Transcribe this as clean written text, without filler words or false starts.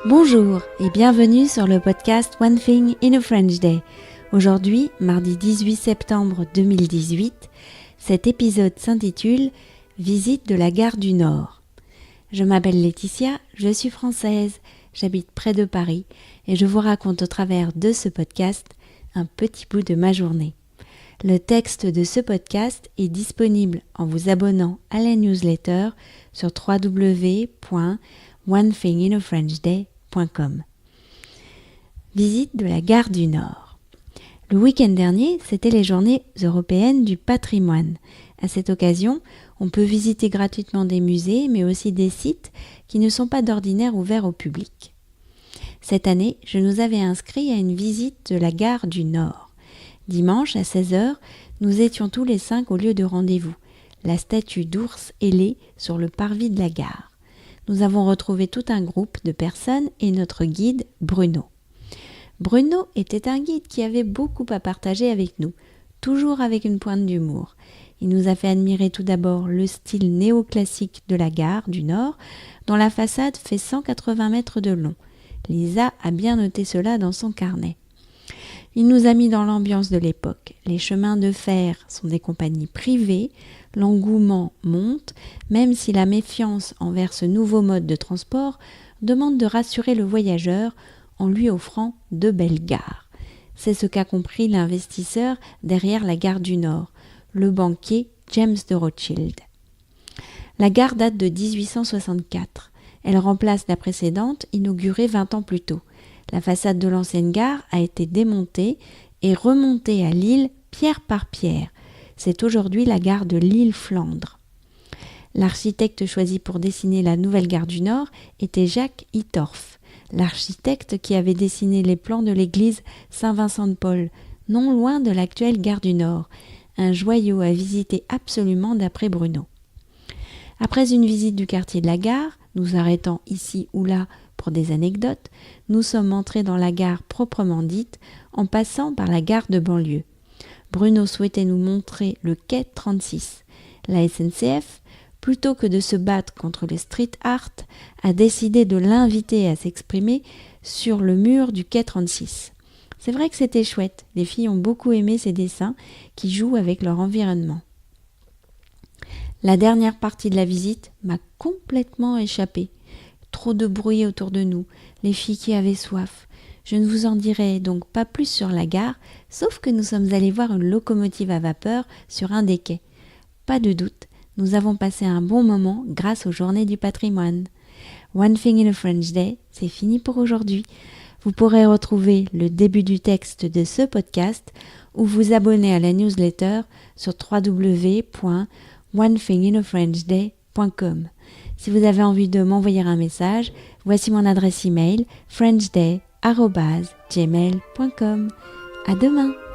Bonjour et bienvenue sur le podcast One Thing in a French Day. Aujourd'hui, mardi 18 septembre 2018, cet épisode s'intitule « Visite de la gare du Nord ». Je m'appelle Laetitia, je suis française, j'habite près de Paris et je vous raconte au travers de ce podcast un petit bout de ma journée. Le texte de ce podcast est disponible en vous abonnant à la newsletter sur www.onethinginafrenchday.com. Visite de la gare du Nord. Le week-end dernier, c'était les journées européennes du patrimoine. À cette occasion, on peut visiter gratuitement des musées, mais aussi des sites qui ne sont pas d'ordinaire ouverts au public. Cette année, je nous avais inscrits à une visite de la gare du Nord. Dimanche, à 16h, nous étions tous les 5 au lieu de rendez-vous, la statue d'ours ailé sur le parvis de la gare. Nous avons retrouvé tout un groupe de personnes et notre guide, Bruno. Bruno était un guide qui avait beaucoup à partager avec nous, toujours avec une pointe d'humour. Il nous a fait admirer tout d'abord le style néoclassique de la gare du Nord, dont la façade fait 180 mètres de long. Lisa a bien noté cela dans son carnet. Il nous a mis dans l'ambiance de l'époque. Les chemins de fer sont des compagnies privées, l'engouement monte, même si la méfiance envers ce nouveau mode de transport demande de rassurer le voyageur en lui offrant de belles gares. C'est ce qu'a compris l'investisseur derrière la gare du Nord, le banquier James de Rothschild. La gare date de 1864. Elle remplace la précédente, inaugurée 20 ans plus tôt. La façade de l'ancienne gare a été démontée et remontée à l'île pierre par pierre. C'est aujourd'hui la gare de l'île Flandre. L'architecte choisi pour dessiner la nouvelle gare du Nord était Jacques Hittorf, l'architecte qui avait dessiné les plans de l'église Saint-Vincent-de-Paul, non loin de l'actuelle gare du Nord, un joyau à visiter absolument d'après Bruno. Après une visite du quartier de la gare, nous arrêtant ici ou là pour des anecdotes, nous sommes entrés dans la gare proprement dite en passant par la gare de banlieue. Bruno souhaitait nous montrer le quai 36. La SNCF, plutôt que de se battre contre le street art, a décidé de l'inviter à s'exprimer sur le mur du quai 36. C'est vrai que c'était chouette, les filles ont beaucoup aimé ces dessins qui jouent avec leur environnement. La dernière partie de la visite m'a complètement échappé. Trop de bruit autour de nous, les filles qui avaient soif. Je ne vous en dirai donc pas plus sur la gare, sauf que nous sommes allés voir une locomotive à vapeur sur un des quais. Pas de doute, nous avons passé un bon moment grâce aux Journées du patrimoine. One Thing in a French Day, c'est fini pour aujourd'hui. Vous pourrez retrouver le début du texte de ce podcast ou vous abonner à la newsletter sur www.onethinginafrenchday.com. Si vous avez envie de m'envoyer un message, voici mon adresse email frenchday@gmail.com. À demain!